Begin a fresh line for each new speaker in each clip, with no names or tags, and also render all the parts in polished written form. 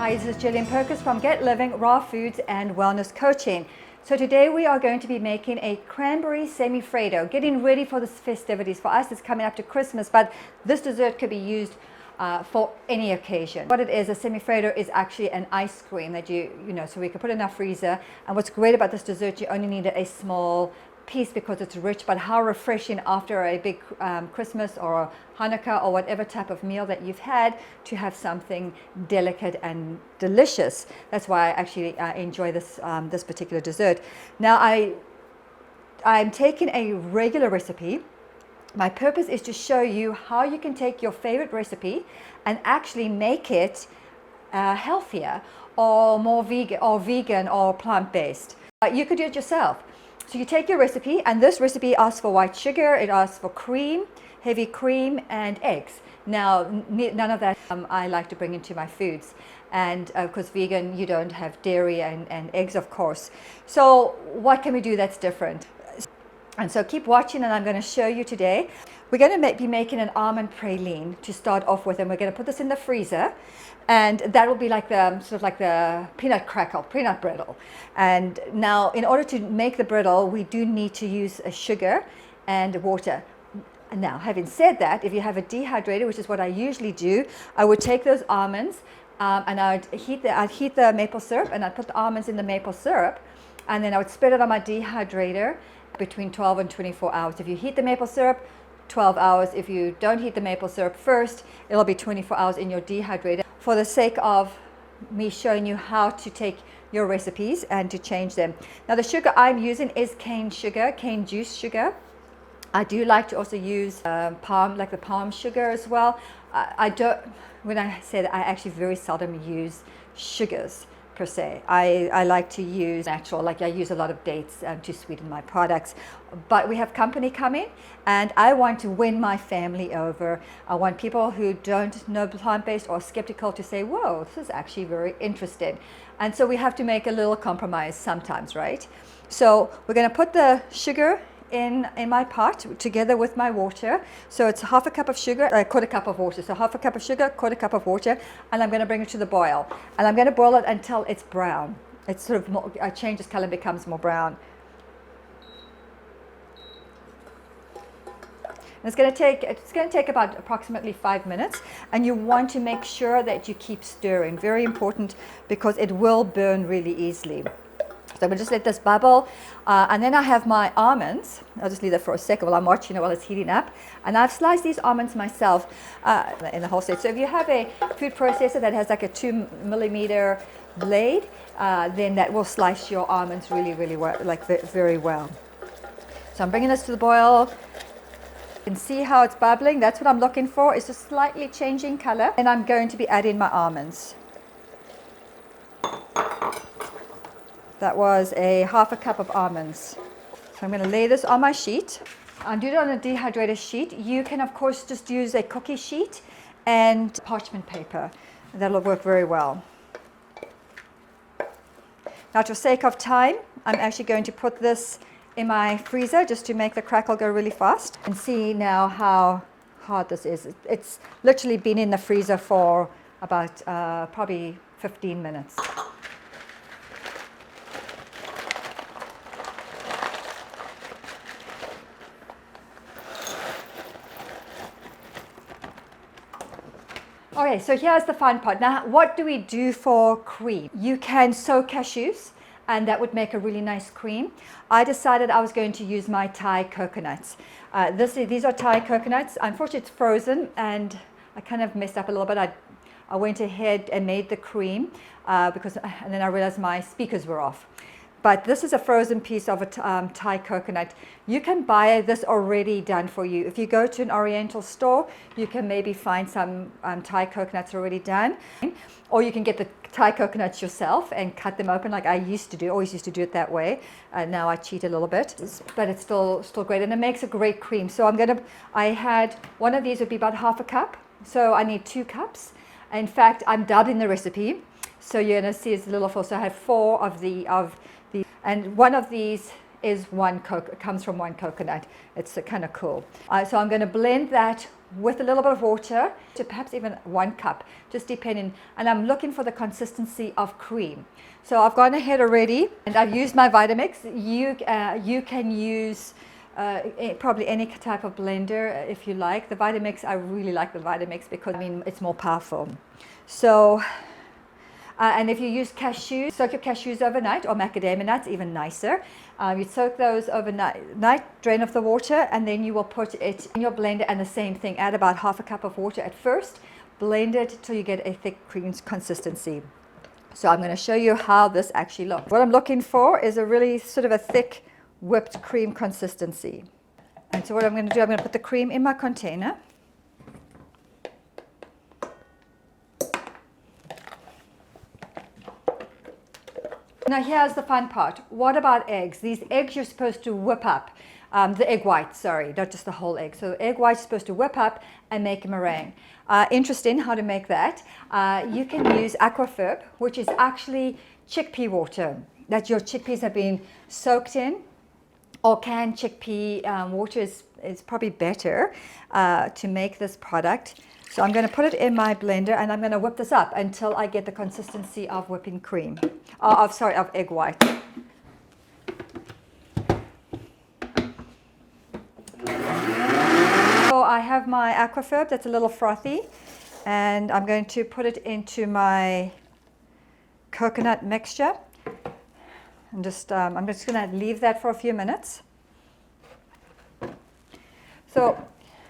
Hi, this is Gillian Perkins from Get Living, Raw Foods and Wellness Coaching. So today we are going to be making a cranberry semifreddo, getting ready for the festivities. For us, it's coming up to Christmas, but this dessert could be used for any occasion. What it is, a semifreddo is actually an ice cream that so we can put in our freezer. And what's great about this dessert, you only need a small piece because it's rich, but how refreshing after a big Christmas or a Hanukkah or whatever type of meal that you've had to have something delicate and delicious. That's why I actually enjoy this this particular dessert. Now I'm taking a regular recipe. My purpose is to show you how you can take your favorite recipe and actually make it healthier or more vegan or plant-based. You could do it yourself. So you take your recipe, and this recipe asks for white sugar, it asks for cream, heavy cream, and eggs. Now, none of that I like to bring into my foods. And of course, vegan, you don't have dairy and eggs, of course. So what can we do that's different? And so keep watching, and I'm going to show you today. We're going to be making an almond praline to start off with, and we're going to put this in the freezer. And that will be like the sort of like the peanut brittle. And now, in order to make the brittle, we do need to use sugar and water. Now, having said that, if you have a dehydrator, which is what I usually do, I would take those almonds and I'd heat the maple syrup, and I'd put the almonds in the maple syrup, and then I would spread it on my dehydrator between 12 and 24 hours. If you heat the maple syrup, 12 hours. If you don't heat the maple syrup first, it'll be 24 hours in your dehydrator. For the sake of me showing you how to take your recipes and to change them. Now, the sugar I'm using is cane sugar, cane juice sugar. I do like to also use palm sugar as well. When I say that, I actually very seldom use sugars per se. I like to use natural, like I use a lot of dates to sweeten my products. But we have company coming, and I want to win my family over. I want people who don't know plant-based or skeptical to say, whoa, this is actually very interesting. And so we have to make a little compromise sometimes, right? So we're going to put the sugar in my pot together with my water. So it's half a cup of sugar, quarter cup of water. So half a cup of sugar, quarter cup of water, and I'm going to bring it to the boil. And I'm going to boil it until it's brown. It's sort of more, changes color, becomes more brown. And it's going to take about approximately 5 minutes, and you want to make sure that you keep stirring. Very important, because it will burn really easily. So we'll just let this bubble, and then I have my almonds. I'll just leave that for a second while I'm watching it while it's heating up. And I've sliced these almonds myself in the whole set. So if you have a food processor that has like a 2mm blade, then that will slice your almonds really, really well, like very well. So I'm bringing this to the boil. You can see how it's bubbling. That's what I'm looking for. It's just slightly changing color. And I'm going to be adding my almonds. That was a half a cup of almonds. So I'm going to lay this on my sheet. I'll do it on a dehydrated sheet. You can, of course, just use a cookie sheet and parchment paper. That'll work very well. Now, for sake of time, I'm actually going to put this in my freezer just to make the crackle go really fast. And see now how hard this is. It's literally been in the freezer for about probably 15 minutes. Okay, so here's the fun part. Now, what do we do for cream? You can soak cashews, and that would make a really nice cream. I decided I was going to use my Thai coconuts. These are Thai coconuts. Unfortunately, it's frozen, and I kind of messed up a little bit. I went ahead and made the cream and then I realized my speakers were off. But this is a frozen piece of a Thai coconut. You can buy this already done for you. If you go to an Oriental store, you can maybe find some Thai coconuts already done. Or you can get the Thai coconuts yourself and cut them open like I used to do. Always used to do it that way. Now I cheat a little bit, but it's still great, and it makes a great cream. So I had one of these would be about half a cup. So I need 2 cups. In fact, I'm doubling the recipe. So you're going to see it's a little full. So I have 4 of the and one of these is comes from one coconut. It's kind of cool. So I'm going to blend that with a little bit of water, to perhaps even 1 cup, just depending. And I'm looking for the consistency of cream. So I've gone ahead already and I've used my Vitamix. You can use probably any type of blender if you like. The Vitamix, I really like the Vitamix because it's more powerful. So and if you use cashews, soak your cashews overnight, or macadamia nuts, even nicer. You soak those overnight, drain off the water, and then you will put it in your blender, and the same thing, add about half a cup of water at first, blend it till you get a thick cream consistency. So I'm going to show you how this actually looks. What I'm looking for is a really sort of a thick whipped cream consistency. And so what I'm going to do, I'm going to put the cream in my container. Now here's the fun part. What about eggs? These eggs you're supposed to whip up. The egg white, sorry, not just the whole egg. So egg white you're supposed to whip up and make a meringue. Interesting how to make that. You can use aquafab, which is actually chickpea water that your chickpeas have been soaked in, or canned chickpea water is probably better to make this product. So I'm going to put it in my blender and I'm going to whip this up until I get the consistency of whipping cream, of egg white. So I have my aquafab that's a little frothy, and I'm going to put it into my coconut mixture. I'm just going to leave that for a few minutes. So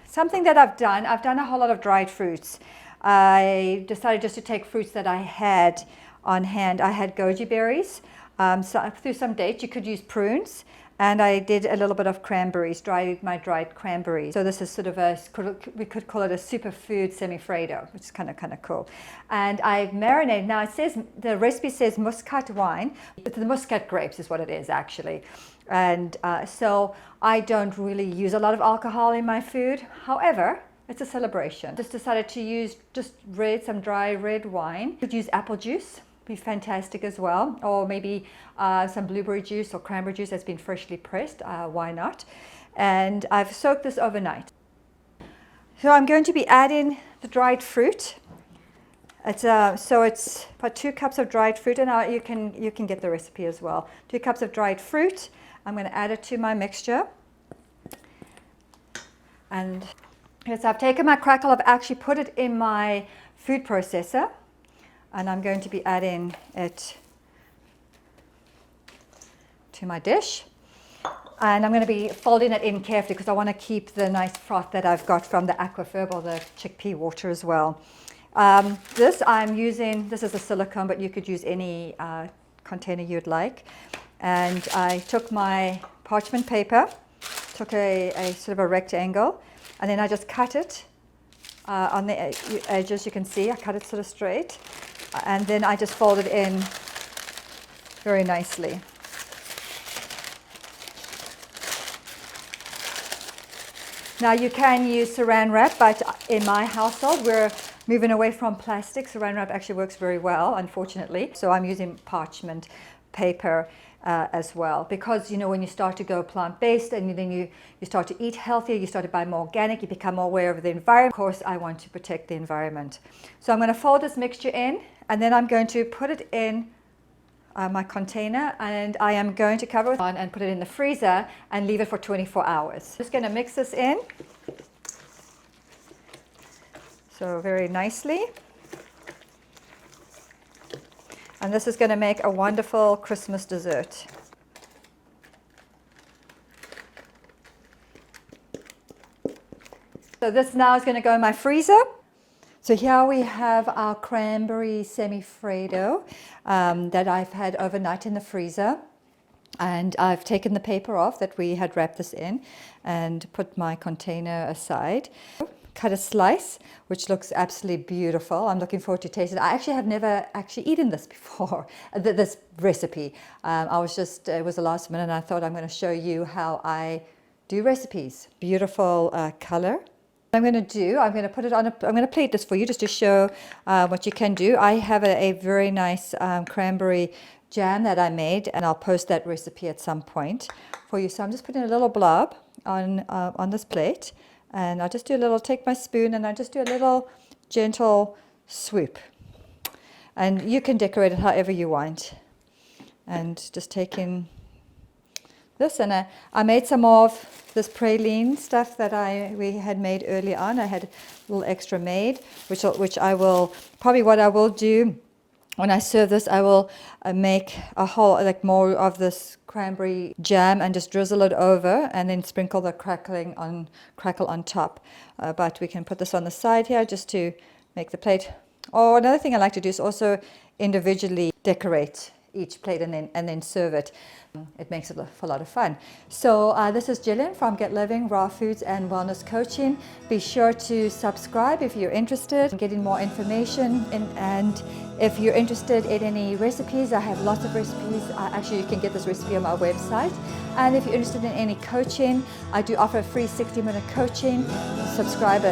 something that I've done a whole lot of dried fruits. I decided just to take fruits that I had on hand. I had goji berries, so through some dates. You could use prunes, and I did a little bit of cranberries, dried cranberries. So this is sort of we could call it a superfood semifreddo, which is kind of cool. And I marinated. Now it says, the recipe says muscat wine, but the muscat grapes is what it is actually. And so I don't really use a lot of alcohol in my food. However, it's a celebration. Just decided to use some dry red wine. You could use apple juice, be fantastic as well, or maybe some blueberry juice or cranberry juice that's been freshly pressed. Why not? And I've soaked this overnight. So I'm going to be adding the dried fruit. So it's about 2 cups of dried fruit, and you can get the recipe as well. 2 cups of dried fruit. I'm going to add it to my mixture. And yes, I've taken my crackle, I've actually put it in my food processor, and I'm going to be adding it to my dish. And I'm going to be folding it in carefully because I want to keep the nice froth that I've got from the aquafab or the chickpea water as well. This is a silicone, but you could use any container you'd like. And I took my parchment paper, took a sort of a rectangle, and then I just cut it on the edges. You can see I cut it sort of straight, and then I just fold it in very nicely. Now you can use saran wrap, but in my household we're moving away from plastic. Saran wrap actually works very well, unfortunately. So I'm using parchment paper as well, because when you start to go plant-based and then you start to eat healthier, you start to buy more organic, you become more aware of the environment. Of course, I want to protect the environment. So I'm going to fold this mixture in, and then I'm going to put it in my container, and I am going to cover it on and put it in the freezer and leave it for 24 hours. Just going to mix this in. So very nicely. And this is going to make a wonderful Christmas dessert. So this now is going to go in my freezer. So here we have our cranberry semifreddo that I've had overnight in the freezer. And I've taken the paper off that we had wrapped this in and put my container aside. Cut a slice, which looks absolutely beautiful. I'm looking forward to tasting it. I actually have never eaten this before, this recipe. It was the last minute, and I thought I'm going to show you how I do recipes. Beautiful color. What I'm going to do, I'm going to plate this for you just to show what you can do. I have a very nice cranberry jam that I made, and I'll post that recipe at some point for you. So I'm just putting a little blob on this plate. And I just do a little, take my spoon and I just do a little gentle swoop. And you can decorate it however you want. And just taking this, and I made some of this praline stuff that we had made early on. I had a little extra made, which I will, probably what I will do when I serve this, I will make a whole, like more of this cranberry jam and just drizzle it over and then sprinkle the crackle on top. But we can put this on the side here just to make the plate. Oh, another thing I like to do is also individually decorate each plate and then serve it. It makes it a lot of fun. So this is Gillian from Get Living Raw Foods and Wellness Coaching. Be sure to subscribe if you're interested in getting more information, and if you're interested in any recipes, I have lots of recipes. Actually, you can get this recipe on my website. And if you're interested in any coaching, I do offer a free 60-minute coaching. Subscribe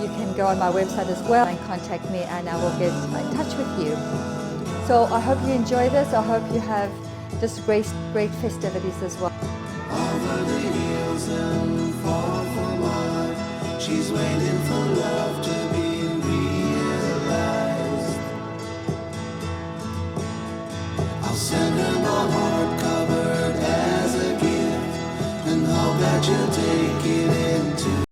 you can go on my website as well and contact me, and I will get in touch with you. So I hope you enjoy this. I hope you have just great festivities as well.
Over the hills and far from wide, she's waiting for love to be realized. I'll send her my heart covered as a gift, and hope that you'll take it into